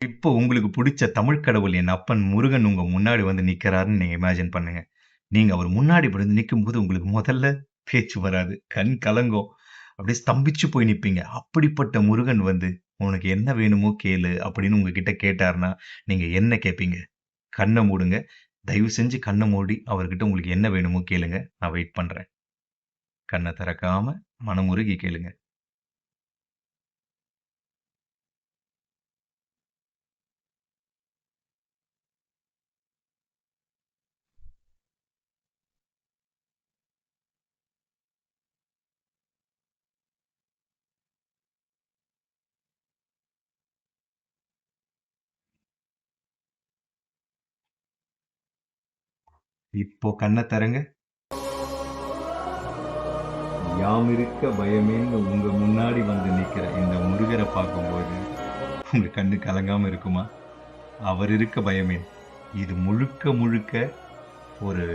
இப்போ உங்களுக்கு புடிச்ச தமிழ் கடவுள் என் அப்பன் முருகன் உங்க முன்னாடி வந்து நிக்கிறாருன்னு நீங்க இமேஜின் பண்ணுங்க. நீங்க அவர் முன்னாடி வந்து நிக்கும்போது உங்களுக்கு முதல்ல பேச்சு வராது. கண் கலங்கும். அப்படியே ஸ்தம்பிச்சு போய் நிப்பீங்க. அப்படிப்பட்ட முருகன் வந்து, "உனக்கு என்ன வேணுமோ கேளு" அப்படின்னு உங்ககிட்ட கேட்டாருன்னா, நீங்க என்ன கேட்பீங்க? கண்ண மூடுங்க. தயவு செஞ்சு கண்ண மூடி அவர்கிட்ட உங்களுக்கு என்ன வேணுமோ கேளுங்க. நான் வெயிட் பண்றேன். கண்ண திறக்காம மனமுருகி கேளுங்க. இப்போ கண்ண திறங்க. யாம் இருக்க பயமேன்னு உங்க முன்னாடி வந்து நிக்கிற இந்த முருகர பார்க்கும்போது, உங்க கண்ணு கலங்காம இருக்குமா? அவர் இருக்க பயமேன். இது முழுக்க முழுக்க ஒரு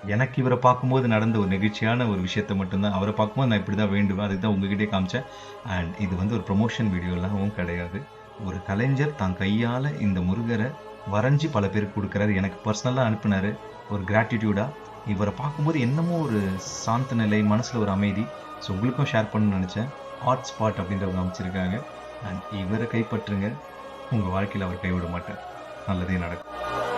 எனக்கு இவர பார்க்கும்போது நடந்த ஒரு நெகிழ்ச்சியான ஒரு விஷயத்த மட்டும் தான். அவர பார்க்கும்போது நான் இப்படிதான் வேண்டுவேன். அதுக்கு தான் உங்ககிட்டயே காமிச்சேன். அண்ட் இது வந்து ஒரு ப்ரமோஷன் வீடியோலாவும் கிடையாது. ஒரு கலைஞர் தான் கையால இந்த முருகர வரைஞ்சு பல பேருக்கு குடுக்குறாரு. எனக்கு பர்சனலா அனுப்புனாரு. ஒரு கிராட்டிட்யூடா. இவர பார்க்கும்போது என்னமோ ஒரு சாந்த நிலை, மனசுல ஒரு அமைதி. ஸோ உங்களுக்கும் ஷேர் பண்ணணும்னு நெனச்சேன். ஹாட் ஸ்பாட் அப்படின்றவங்க அமைச்சிருக்காங்க. அண்ட் இவர கைப்பற்றுங்க. உங்க வாழ்க்கையில அவர் கைவிட மாட்டார். நல்லதே நடக்கும்.